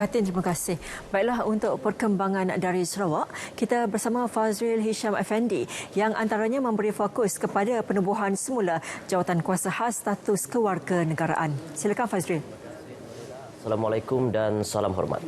Fatin, terima kasih. Baiklah, untuk perkembangan dari Sarawak, kita bersama Fazril Hisham Effendi yang antaranya memberi fokus kepada penubuhan semula Jawatankuasa Khas Status Kewarganegaraan. Silakan Fazril. Assalamualaikum dan salam hormat.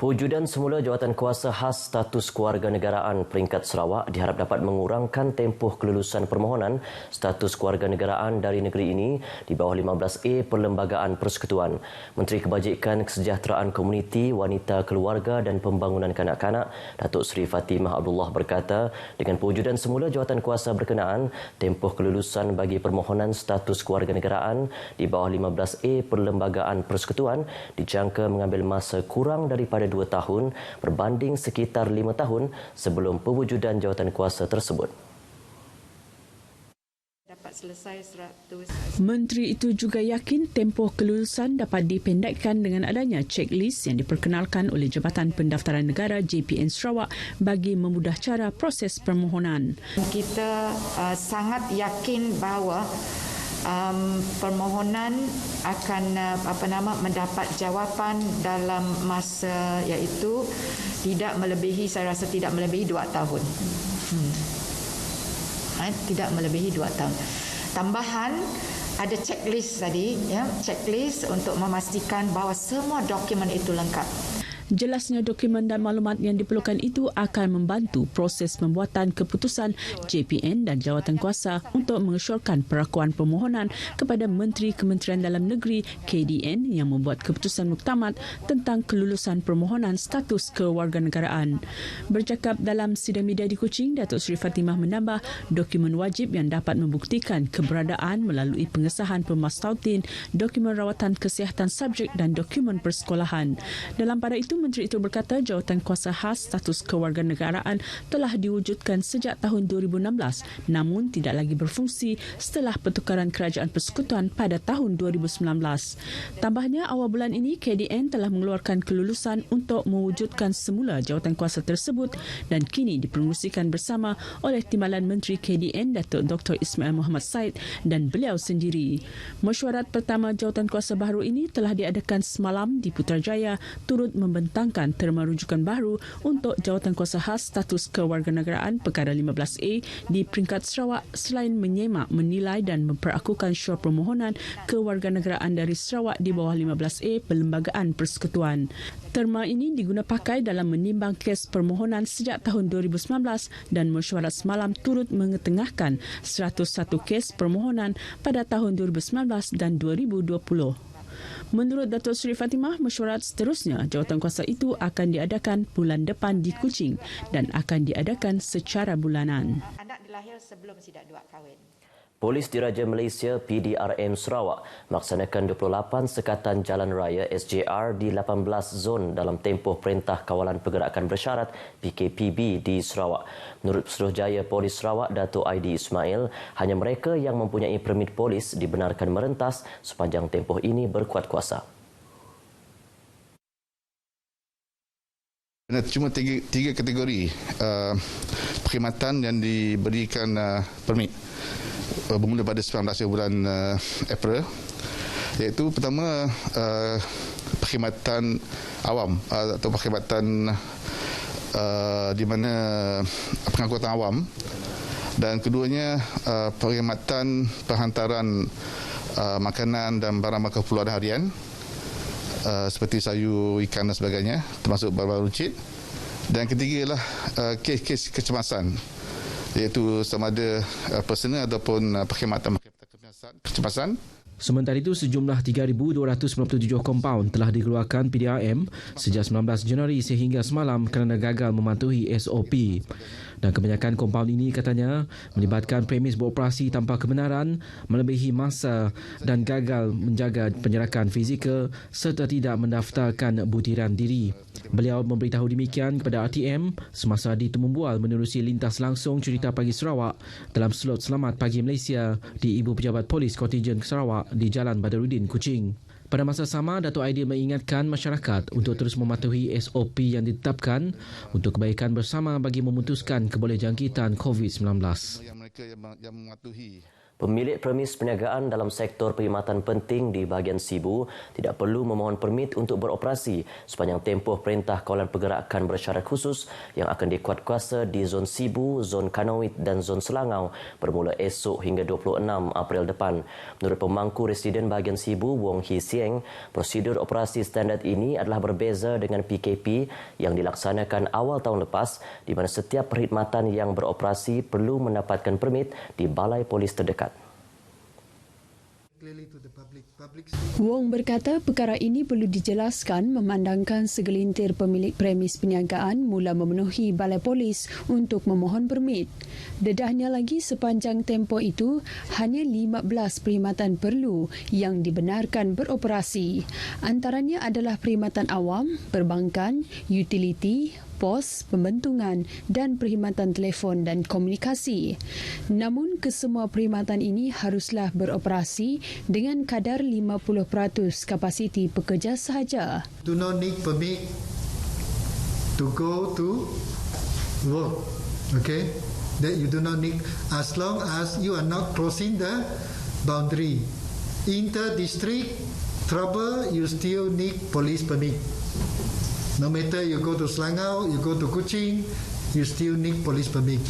Pewujudan semula Jawatankuasa Khas Status Kewarganegaraan peringkat Sarawak diharap dapat mengurangkan tempoh kelulusan permohonan status kewarganegaraan dari negeri ini di bawah 15A Perlembagaan Persekutuan. Menteri Kebajikan Kesejahteraan Komuniti, Wanita, Keluarga dan Pembangunan Kanak-kanak, Datuk Seri Fatimah Abdullah berkata, dengan pewujudan semula jawatankuasa berkenaan, tempoh kelulusan bagi permohonan status kewarganegaraan di bawah 15A Perlembagaan Persekutuan dijangka mengambil masa kurang daripada 2 tahun berbanding sekitar 5 tahun sebelum pewujudan jawatankuasa tersebut. Menteri itu juga yakin tempoh kelulusan dapat dipendekkan dengan adanya checklist yang diperkenalkan oleh Jabatan Pendaftaran Negara JPN Sarawak bagi memudah cara proses permohonan. Kita sangat yakin bahawa permohonan akan mendapat jawapan dalam masa iaitu saya rasa tidak melebihi 2 tahun. Tidak melebihi 2 tahun. Tambahan ada checklist tadi, checklist untuk memastikan bahawa semua dokumen itu lengkap. Jelasnya dokumen dan maklumat yang diperlukan itu akan membantu proses pembuatan keputusan JPN dan Jawatankuasa untuk mengesyorkan perakuan permohonan kepada Menteri Kementerian Dalam Negeri KDN yang membuat keputusan muktamad tentang kelulusan permohonan status kewarganegaraan. Bercakap dalam sidang media di Kuching, Datuk Seri Fatimah menambah dokumen wajib yang dapat membuktikan keberadaan melalui pengesahan pemastautin, dokumen rawatan kesihatan subjek dan dokumen persekolahan. Dalam pada itu, Menteri itu berkata Jawatankuasa Khas Status Kewarganegaraan telah diwujudkan sejak tahun 2016 namun tidak lagi berfungsi setelah pertukaran kerajaan persekutuan pada tahun 2019. Tambahnya, awal bulan ini KDN telah mengeluarkan kelulusan untuk mewujudkan semula jawatankuasa tersebut dan kini dipromosikan bersama oleh Timbalan Menteri KDN Datuk Dr. Ismail Muhammad Said dan beliau sendiri. Mesyuarat pertama jawatankuasa baru ini telah diadakan semalam di Putrajaya turut membentangkan terma rujukan baru untuk Jawatankuasa Khas Status Kewarganegaraan Perkara 15A di peringkat Sarawak selain menyemak, menilai dan memperakukan syur permohonan kewarganegaraan dari Sarawak di bawah 15A Perlembagaan Persekutuan. Terma ini diguna pakai dalam menimbang kes permohonan sejak tahun 2019 dan mesyuarat semalam turut mengetengahkan 101 kes permohonan pada tahun 2019 dan 2020. Menurut Datuk Seri Fatimah, mesyuarat seterusnya jawatankuasa itu akan diadakan bulan depan di Kuching dan akan diadakan secara bulanan. Anak dilahir sebelum sidak 2 kahwin. Polis Diraja Malaysia PDRM Sarawak melaksanakan 28 sekatan jalan raya SJR di 18 zon dalam tempoh Perintah Kawalan Pergerakan Bersyarat PKPB di Sarawak. Menurut Pesuruhjaya Polis Sarawak Datuk Aidi Ismail, hanya mereka yang mempunyai permit polis dibenarkan merentas sepanjang tempoh ini berkuat kuasa. Cuma tiga kategori perkhidmatan yang diberikan permit bermula pada 19 bulan April, iaitu pertama perkhidmatan awam atau perkhidmatan di mana pengangkutan awam, dan keduanya perkhidmatan penghantaran makanan dan barang-barang keperluan harian seperti sayur, ikan dan sebagainya, termasuk barang-barang runcit. Dan ketiga ialah kes-kes kecemasan, iaitu sama ada personal ataupun perkhidmatan kecemasan. Sementara itu, sejumlah 3,297 kompaun telah dikeluarkan PDRM sejak 19 Januari sehingga semalam kerana gagal mematuhi SOP. Dan kebanyakan kompaun ini katanya melibatkan premis beroperasi tanpa kebenaran, melebihi masa dan gagal menjaga penyerakan fizikal serta tidak mendaftarkan butiran diri. Beliau memberitahu demikian kepada RTM semasa ditemu bual menerusi lintas langsung Cerita Pagi Sarawak dalam slot Selamat Pagi Malaysia di Ibu Pejabat Polis Kontijen Sarawak di Jalan Badarudin, Kuching. Pada masa sama, Datuk Aidil mengingatkan masyarakat untuk terus mematuhi SOP yang ditetapkan untuk kebaikan bersama bagi memutuskan kebolehjangkitan COVID-19. Mereka yang mematuhi Pemilik premis perniagaan dalam sektor perkhidmatan penting di bahagian Sibu tidak perlu memohon permit untuk beroperasi sepanjang tempoh Perintah Kawalan Pergerakan Bersyarat Khusus yang akan dikuatkuasa di Zon Sibu, Zon Kanawit dan Zon Selangau bermula esok hingga 26 April depan. Menurut pemangku residen bahagian Sibu, Wong Hee Sieng, prosedur operasi standard ini adalah berbeza dengan PKP yang dilaksanakan awal tahun lepas di mana setiap perkhidmatan yang beroperasi perlu mendapatkan permit di Balai Polis terdekat. Wong berkata perkara ini perlu dijelaskan memandangkan segelintir pemilik premis perniagaan mula memenuhi balai polis untuk memohon permit. Dedahnya lagi sepanjang tempoh itu hanya 15 perkhidmatan perlu yang dibenarkan beroperasi. Antaranya adalah perkhidmatan awam, perbankan, utiliti, pos, pembentungan dan perkhidmatan telefon dan komunikasi. Namun kesemua perkhidmatan ini haruslah beroperasi dengan kadar 50% kapasiti pekerja sahaja. Do not need permit to go to work. Okay? That you do not need as long as you are not crossing the boundary. Inter-district trouble, you still need police permit. No matter you go to Selangor, you go to Kuching, you still need police permit.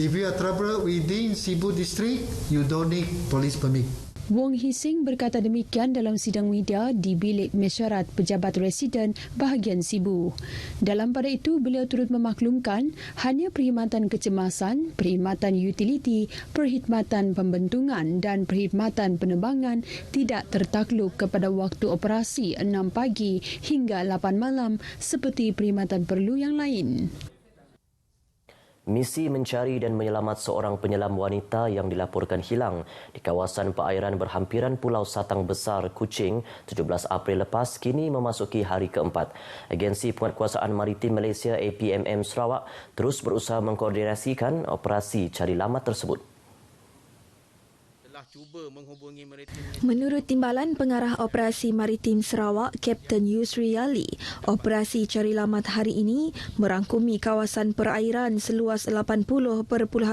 If you are trouble within Sibu district, you don't need police permit. Wong Hee Sieng berkata demikian dalam sidang media di Bilik Mesyuarat Pejabat Residen bahagian Sibu. Dalam pada itu, beliau turut memaklumkan hanya perkhidmatan kecemasan, perkhidmatan utiliti, perkhidmatan pembentungan dan perkhidmatan penerbangan tidak tertakluk kepada waktu operasi 6 pagi hingga 8 malam seperti perkhidmatan perlu yang lain. Misi mencari dan menyelamat seorang penyelam wanita yang dilaporkan hilang di kawasan perairan berhampiran Pulau Satang Besar, Kuching, 17 April lepas kini memasuki hari keempat. Agensi Penguatkuasaan Maritim Malaysia APMM Sarawak terus berusaha mengkoordinasikan operasi cari lamat tersebut. Menurut Timbalan Pengarah Operasi Maritim Sarawak, Kapten Yusri Ali, operasi cari lamat hari ini merangkumi kawasan perairan seluas 80.42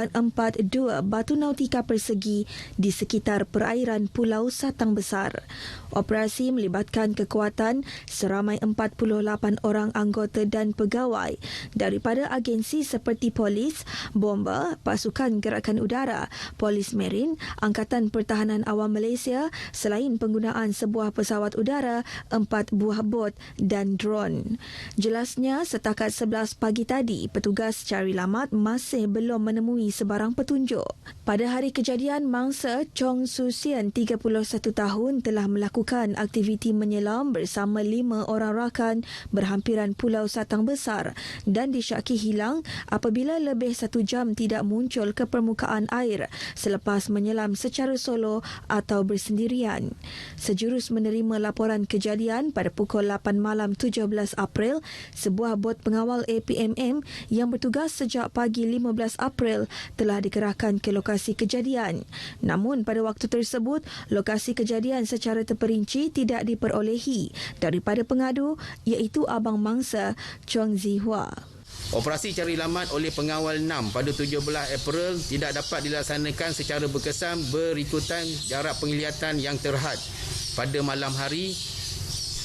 batu nautika persegi di sekitar perairan Pulau Satang Besar. Operasi melibatkan kekuatan seramai 48 orang anggota dan pegawai daripada agensi seperti polis, bomba, pasukan gerakan udara, polis marin, Angkatan Pertahanan Awam Malaysia selain penggunaan sebuah pesawat udara, 4 buah bot dan drone. Jelasnya, setakat 11 pagi tadi, petugas cari lamat masih belum menemui sebarang petunjuk. Pada hari kejadian, mangsa Chong Su Sian, 31 tahun, telah melakukan aktiviti menyelam bersama 5 orang rakan berhampiran Pulau Satang Besar dan disyaki hilang apabila lebih 1 jam tidak muncul ke permukaan air selepas menyelam secara solo atau bersendirian. Sejurus menerima laporan kejadian pada pukul 8 malam 17 April, sebuah bot pengawal APMM yang bertugas sejak pagi 15 April telah dikerahkan ke lokasi kejadian. Namun pada waktu tersebut, lokasi kejadian secara terperinci tidak diperolehi daripada pengadu iaitu abang mangsa Chong Zihua. Operasi cari lamat oleh pengawal 6 pada 17 April tidak dapat dilaksanakan secara berkesan berikutan jarak penglihatan yang terhad pada malam hari.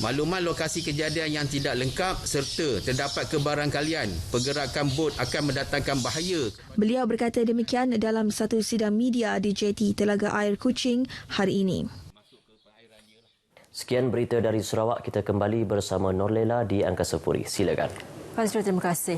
Maklumat lokasi kejadian yang tidak lengkap serta terdapat kebarangkalian pergerakan bot akan mendatangkan bahaya. Beliau berkata demikian dalam satu sidang media di JT Telaga Air Kuching hari ini. Sekian berita dari Sarawak, kita kembali bersama Norlela di Angkasa Puri. Silakan. Fazrul, terima kasih.